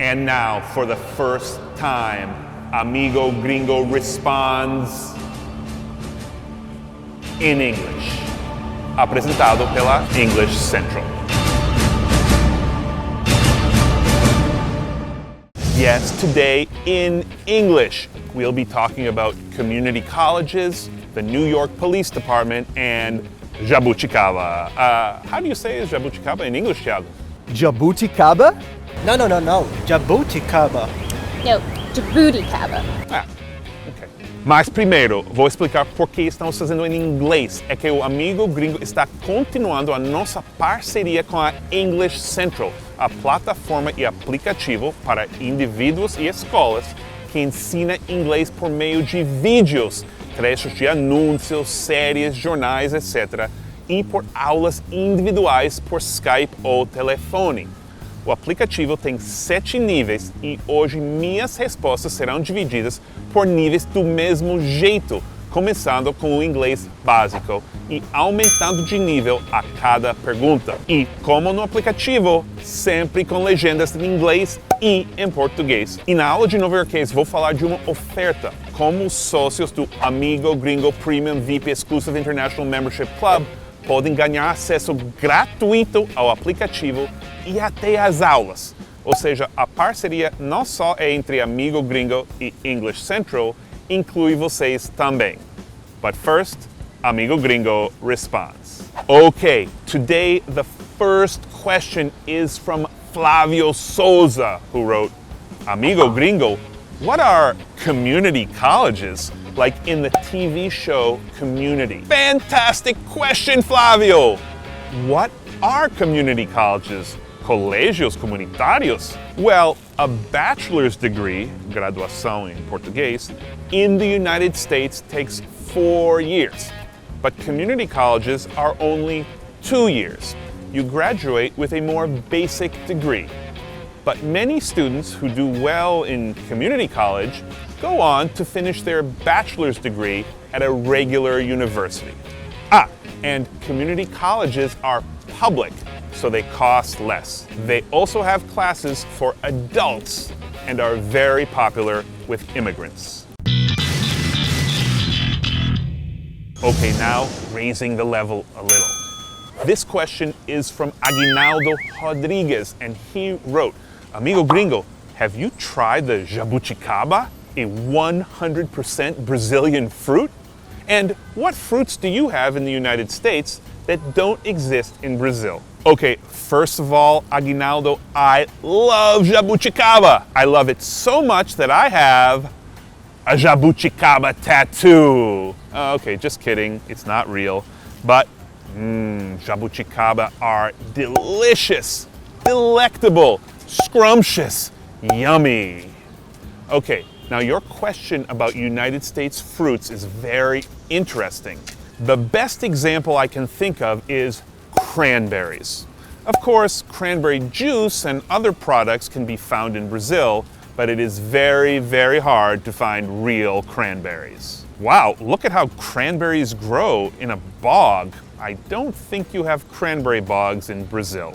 And now, for the first time, Amigo Gringo responds in English. Apresentado pela English Central. Yes, today in English, we'll be talking about community colleges, the New York Police Department, and Jabuticaba. How do you say Jabuticaba in English, Thiago? Jabuticaba? No. Jabuticaba. No, Jabuticaba. Ok. Mas primeiro, vou explicar por que estamos fazendo em inglês. É que o Amigo Gringo está continuando a nossa parceria com a English Central, a plataforma e aplicativo para indivíduos e escolas que ensina inglês por meio de vídeos, trechos de anúncios, séries, jornais, etc., e por aulas individuais por Skype ou telefone. O aplicativo tem 7 níveis e hoje minhas respostas serão divididas por níveis do mesmo jeito, começando com o inglês básico e aumentando de nível a cada pergunta. E, como no aplicativo, sempre com legendas em inglês e em português. E na aula de norueguês vou falar de uma oferta. Como os sócios do Amigo Gringo Premium VIP Exclusive International Membership Club podem ganhar acesso gratuito ao aplicativo e até às aulas. Ou seja, a parceria não só é entre Amigo Gringo e English Central, inclui vocês também. But first, Amigo Gringo responds. Okay, today the first question is from Flavio Souza, who wrote, Amigo Gringo, what are community colleges like in the TV show Community? Fantastic question, Flavio! What are community colleges? Colégios comunitários? Well, a bachelor's degree, graduação em português, in the United States takes 4 years. But community colleges are only 2 years. You graduate with a more basic degree. But many students who do well in community college go on to finish their bachelor's degree at a regular university. And community colleges are public, so they cost less. They also have classes for adults and are very popular with immigrants. Okay, now raising the level a little. This question is from Aguinaldo Rodriguez, and he wrote, Amigo Gringo, have you tried the jabuticaba, a 100% Brazilian fruit? And what fruits do you have in the United States that don't exist in Brazil? Okay, first of all, Aguinaldo, I love jabuticaba. I love it so much that I have a jabuticaba tattoo. Okay, just kidding, it's not real. But jabuticaba are delicious, delectable, scrumptious, yummy. Okay, now your question about United States fruits is very interesting. The best example I can think of is cranberries. Of course, cranberry juice and other products can be found in Brazil, but it is very, very hard to find real cranberries. Wow, look at how cranberries grow in a bog. I don't think you have cranberry bogs in Brazil.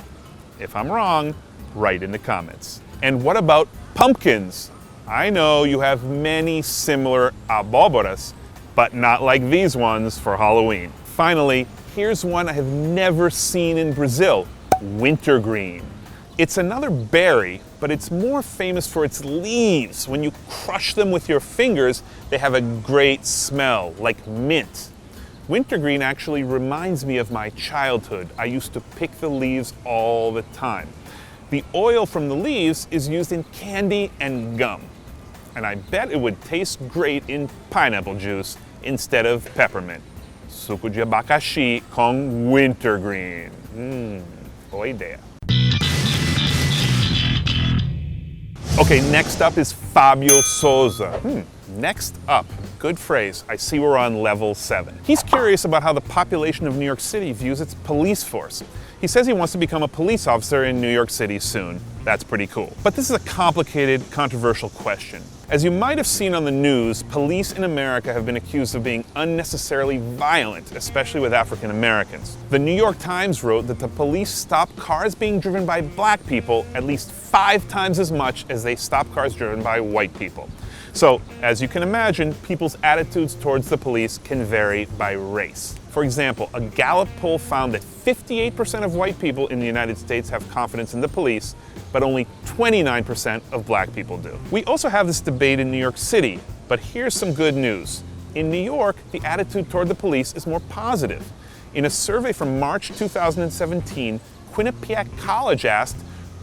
If I'm wrong, write in the comments. And what about pumpkins? I know you have many similar abóboras, but not like these ones for Halloween. Finally, here's one I have never seen in Brazil, wintergreen. It's another berry, but it's more famous for its leaves. When you crush them with your fingers, they have a great smell, like mint. Wintergreen actually reminds me of my childhood. I used to pick the leaves all the time. The oil from the leaves is used in candy and gum. And I bet it would taste great in pineapple juice instead of peppermint. Suco de abacaxi com wintergreen. Boa ideia. Okay, next up is Fabio Souza. Next up, good phrase. I see we're on level 7. He's curious about how the population of New York City views its police force. He says he wants to become a police officer in New York City soon. That's pretty cool. But this is a complicated, controversial question. As you might have seen on the news, police in America have been accused of being unnecessarily violent, especially with African Americans. The New York Times wrote that the police stop cars being driven by black people at least 5 times as much as they stop cars driven by white people. So, as you can imagine, people's attitudes towards the police can vary by race. For example, a Gallup poll found that 58% of white people in the United States have confidence in the police, but only 29% of black people do. We also have this debate in New York City, but here's some good news. In New York, the attitude toward the police is more positive. In a survey from March 2017, Quinnipiac College asked,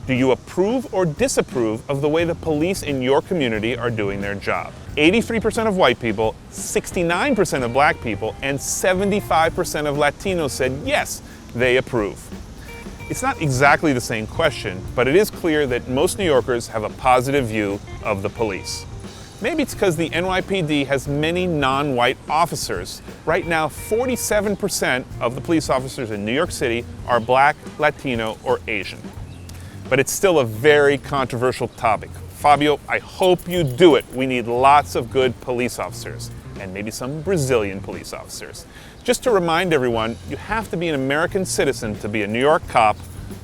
do you approve or disapprove of the way the police in your community are doing their job? 83% of white people, 69% of black people, and 75% of Latinos said yes, they approve. It's not exactly the same question, but it is clear that most New Yorkers have a positive view of the police. Maybe it's because the NYPD has many non-white officers. Right now, 47% of the police officers in New York City are black, Latino, or Asian. But it's still a very controversial topic. Fabio, I hope you do it. We need lots of good police officers, and maybe some Brazilian police officers. Just to remind everyone, you have to be an American citizen to be a New York cop.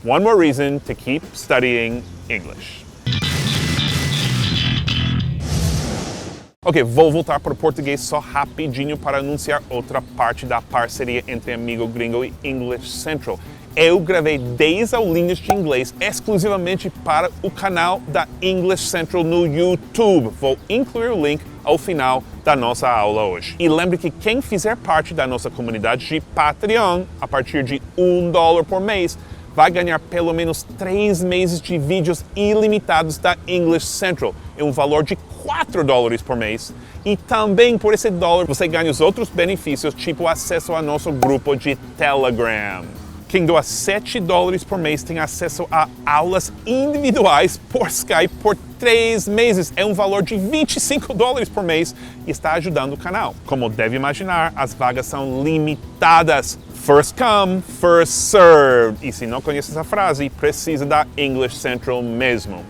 One more reason to keep studying English. Ok, vou voltar para o português só rapidinho para anunciar outra parte da parceria entre Amigo Gringo e English Central. Eu gravei 10 aulinhas de inglês exclusivamente para o canal da English Central no YouTube. Vou incluir o link ao final da nossa aula hoje. E lembre que quem fizer parte da nossa comunidade de Patreon, a partir de $1 por mês, vai ganhar pelo menos 3 meses de vídeos ilimitados da English Central, em um valor de $4 por mês. E também por esse dólar você ganha os outros benefícios, tipo acesso ao nosso grupo de Telegram. Quem doa $7 por mês tem acesso a aulas individuais por Skype por 3 meses. É um valor de $25 por mês e está ajudando o canal. Como deve imaginar, as vagas são limitadas. First come, first served. E se não conhece essa frase, precisa da English Central mesmo.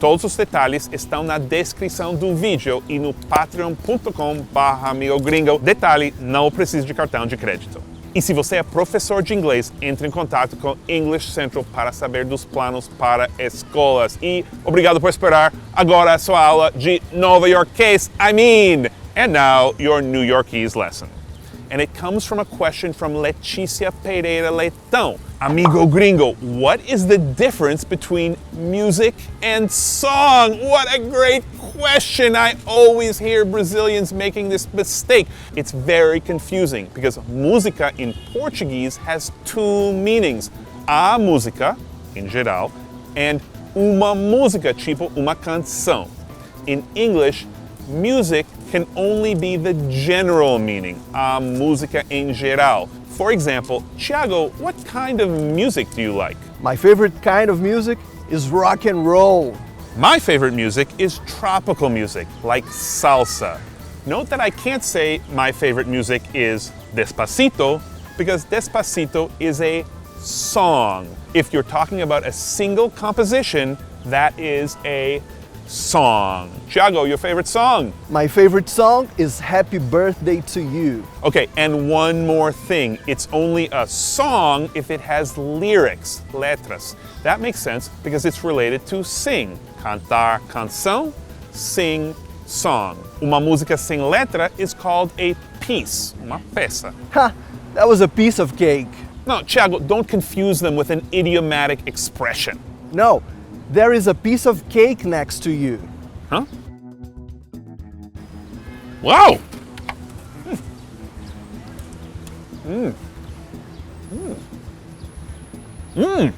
Todos os detalhes estão na descrição do vídeo e no patreon.com/amigogringo. Detalhe, não precisa de cartão de crédito. E se você é professor de inglês, entre em contato com English Central para saber dos planos para escolas. E obrigado por esperar. Agora a sua aula de Nova Yorkês. And now your New Yorkese lesson. And it comes from a question from Leticia Pereira Leitão. Amigo Gringo, what is the difference between music and song? What a great question. I always hear Brazilians making this mistake. It's very confusing because música in Portuguese has 2 meanings. A música, in geral, and uma música, tipo uma canção. In English, music can only be the general meaning, a música em geral. For example, Thiago, what kind of music do you like? My favorite kind of music is rock and roll. My favorite music is tropical music, like salsa. Note that I can't say my favorite music is Despacito, because Despacito is a song. If you're talking about a single composition, that is a song. Thiago, your favorite song? My favorite song is Happy Birthday to You. Okay, and one more thing. It's only a song if it has lyrics, letras. That makes sense because it's related to sing. Cantar, canção, sing, song. Uma música sem letra is called a piece, uma peça. Ha! That was a piece of cake. No, Thiago, don't confuse them with an idiomatic expression. No, there is a piece of cake next to you. Huh? Wow! Mmm. Mmm. Mmm.